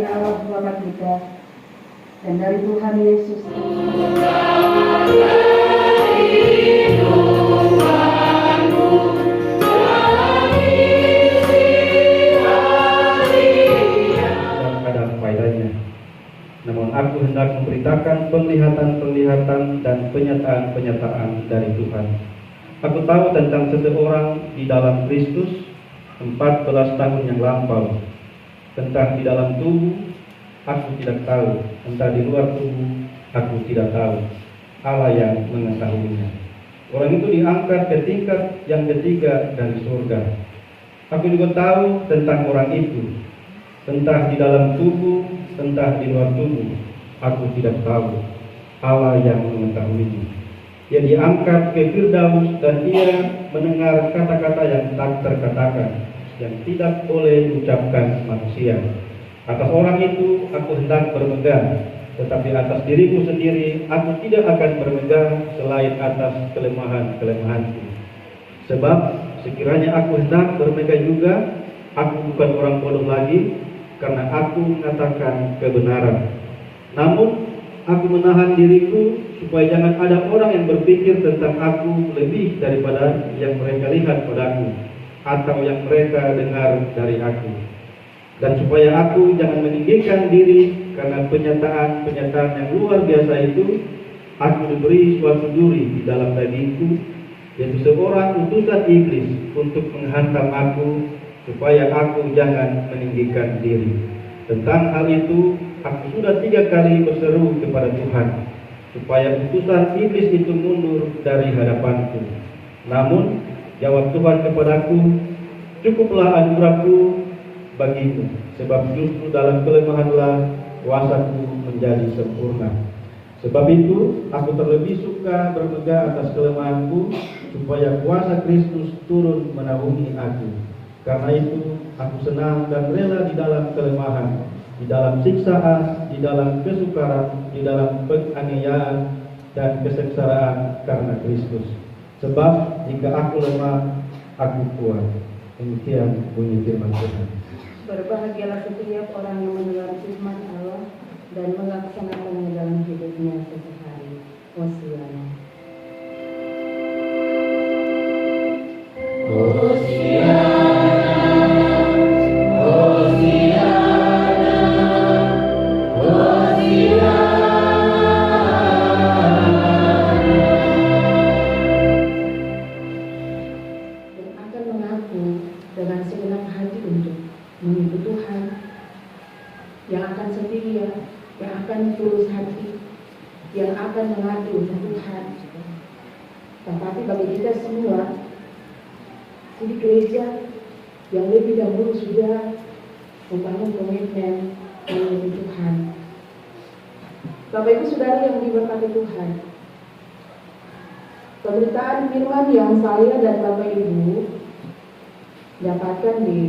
dari Allah Bapa kita dan dari Tuhan Yesus ada faedahnya. Namun aku hendak memberitakan penglihatan-penglihatan dan penyataan-penyataan dari Tuhan. Aku tahu tentang seseorang di dalam Kristus 14 tahun yang lampau. Entah di dalam tubuh, aku tidak tahu. Entah di luar tubuh, aku tidak tahu. Allah yang mengetahuinya. Orang itu diangkat ke tingkat yang ketiga dari surga. Aku juga tahu tentang orang itu. Entah di dalam tubuh, entah di luar tubuh, aku tidak tahu. Allah yang mengetahuinya. Ia diangkat ke Firdaus dan ia mendengar kata-kata yang tak terkatakan, yang tidak boleh diucapkan manusia. Atas orang itu aku hendak bermegang, tetapi atas diriku sendiri aku tidak akan bermegang selain atas kelemahan-kelemahanku. Sebab sekiranya aku hendak bermegang juga, aku bukan orang bodoh lagi, karena aku mengatakan kebenaran. Namun aku menahan diriku supaya jangan ada orang yang berpikir tentang aku lebih daripada yang mereka lihat padaku atau yang mereka dengar dari aku. Dan supaya aku jangan meninggikan diri karena penyataan-penyataan yang luar biasa itu, aku diberi suatu duri di dalam dagingku, yaitu seorang utusan iblis untuk menghantam aku supaya aku jangan meninggikan diri. Tentang hal itu aku sudah 3 kali berseru kepada Tuhan supaya utusan iblis itu mundur dari hadapanku. Namun jawab Tuhan kepadaku, cukuplah anugerahku bagimu, sebab justru dalam kelemahanlah kuasaku menjadi sempurna. Sebab itu aku terlebih suka bermegah atas kelemahanku, supaya kuasa Kristus turun menaungi aku. Karena itu aku senang dan rela di dalam kelemahan, di dalam siksaan, di dalam kesukaran, di dalam penganiayaan dan kesengsaraan karena Kristus. Sebab jika aku lemah, aku kuat. Demikian bunyi firman Tuhan. Berbahagialah setiap orang yang mendengar firman Allah dan melaksanakannya dalam hidupnya sehari-hari. Hosiana. Yang akan mengadu Tuhan. Tetapi bagi kita semua di gereja yang lebih dahulu sudah membangun komitmen melalui Tuhan. Bapak Ibu Saudara yang diberkati Tuhan, pemberitaan firman yang saya dan Bapak Ibu dapatkan di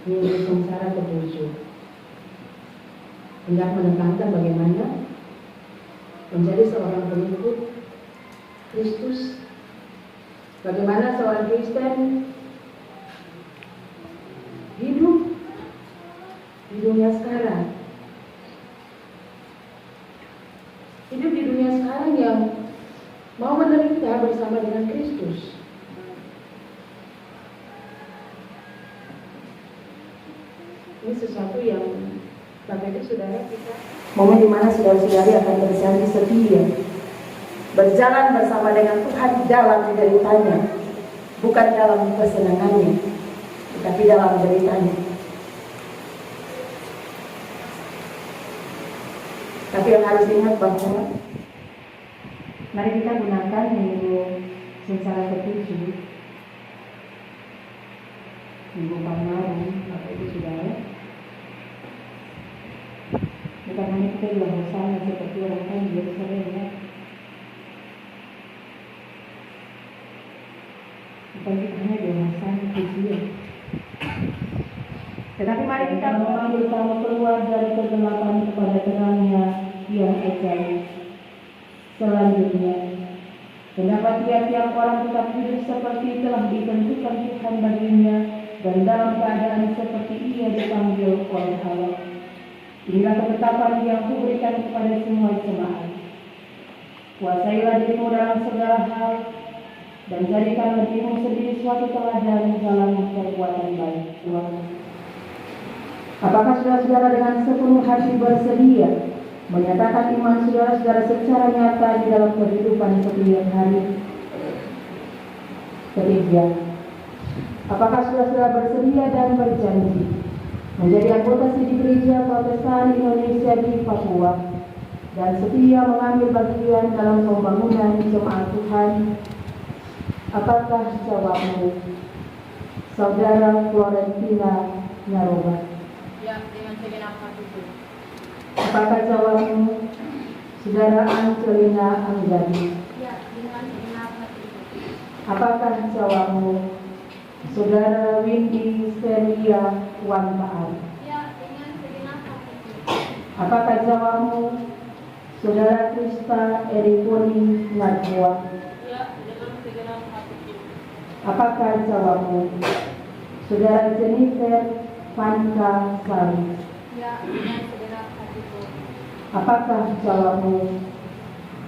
Minggu Sengsara ke-7 hendak menekankan bagaimana menjadi seorang pengikut Kristus, bagaimana seorang Kristen hidup di dunia sekarang, hidup di dunia sekarang yang mau menderita bersama dengan Kristus. Ini sesuatu yang Bapak Ibu Saudara kita momen di mana saudara-saudari akan berjanji setia berjalan bersama dengan Tuhan dalam deritanya, bukan dalam kesenangannya, tetapi dalam deritanya. Tapi yang harus diingat bahwa mari kita gunakan Minggu Sengsara ke-7, Minggu Palmarum, Bapak Ibu Saudara. Bukan hanya kita juga bersama seperti orang lain di Yerusalem, ya. Bukan kita hanya bersama Kristus. Tetapi mari kita bersama keluar dari kegelapan kepada terangnya yang ajaib. Selanjutnya, pendapat tiap-tiap orang tetap hidup seperti telah ditentukan Tuhan baginya dan dalam keadaan seperti ia dipanggil oleh Allah. Inilah ketetapan yang kuberikan kepada semua jemaat. Kuasailah dirimu dalam segala hal, dan jadikanlah dirimu sendiri suatu teladan dalam perbuatan baik. Tuhan. Apakah saudara-saudara dengan sepenuh hati bersedia menyatakan iman saudara-saudara secara nyata di dalam kehidupan setiap hari? Ketiga, apakah saudara-saudara bersedia dan berjanji menjadi anggota Sidik Gereja Protestan Indonesia di Papua dan setia mengambil bagian dalam pembangunan jemaat Tuhan? Apakah jawabmu, Saudara Florentina Nyaroba? Ya, dengan segenap hatiku. Apakah jawabmu, Saudara Angelina Anggadi? Ya, dengan segenap hatiku. Apakah jawabmu, Saudara Windy Selia Wantaan? Ya, dengan segenap hatiku. Apakah jawabmu, Saudara Krista Erikoni Najwa? Ya, dengan segenap hatiku. Apakah jawabmu, Saudara Jennifer Vanka Sari? Ya, dengan segenap hatiku. Apakah jawabmu,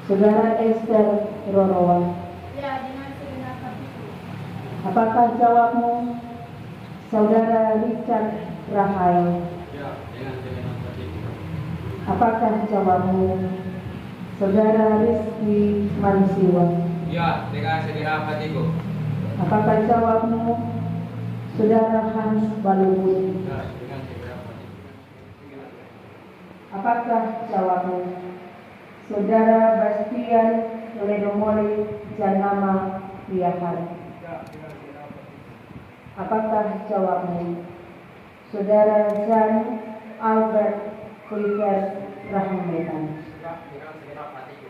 Saudara Esther Rorowan? Ya, dengan segenap hatiku. Apakah jawabmu, Saudara Richard Rahael? Ya, dengan segenap hatiku. Apakah jawabmu, Saudara Rizky Mansiwa? Ya, dengan segenap hatiku. Apakah jawabmu, Saudara Hans Balubut? Ya, dengan segenap hatiku. Apakah jawabmu, Saudara Bastian Ledomori Janama Priyahar? Ya, dengan segenap hatiku. Apakah jawabmu, Saudara Jan Albert Clifford Rahmetan? Ya, dengan segenap hatiku.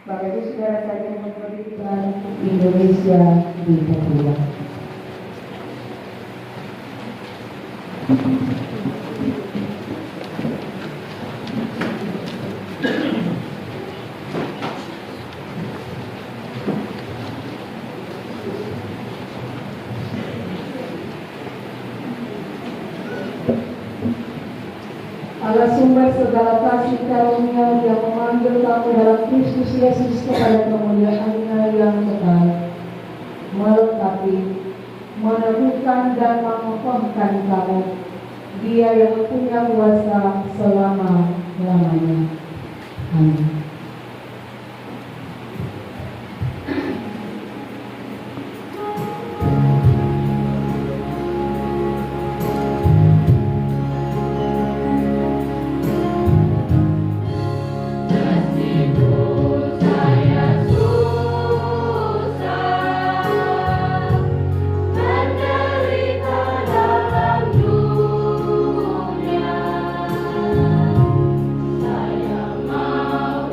Bapak Ibu Saudara saja memperhatikan Indonesia di Papua. Allah sumber segala kasih karunia yang memanggil kamu dalam Kristus Yesus kepada kemuliaannya yang kekal, melengkapi, meneguhkan dan mengokohkan kamu. Dia yang punya kuasa selama-lamanya. Amin. Saya mau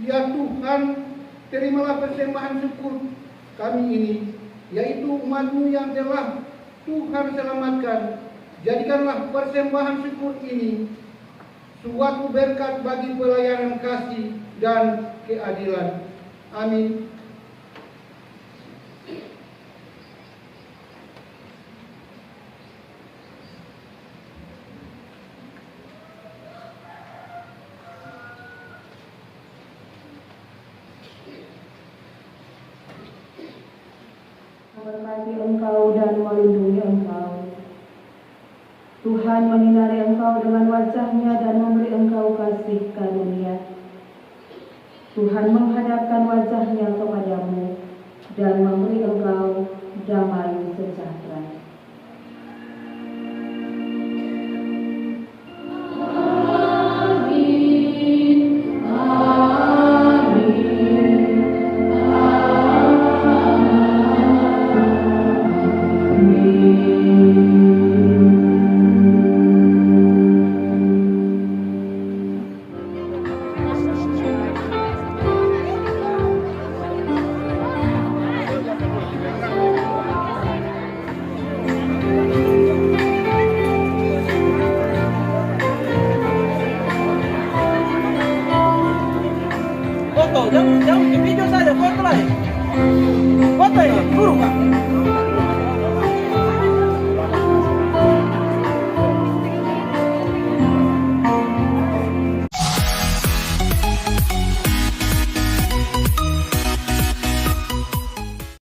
Ya Tuhan, terimalah persembahan syukur kami ini, yaitu umat-Mu yang telah Tuhan selamatkan. Jadikanlah persembahan syukur ini suatu berkat bagi pelayanan kasih dan keadilan. Amin. Memberkati Engkau dan melindungi Engkau. Tuhan menyinari Engkau dengan wajah-Nya dan memberi Engkau kasih karunia. Tuhan menghadapkan wajah-Nya kepadamu dan memberi Engkau damai sejahtera.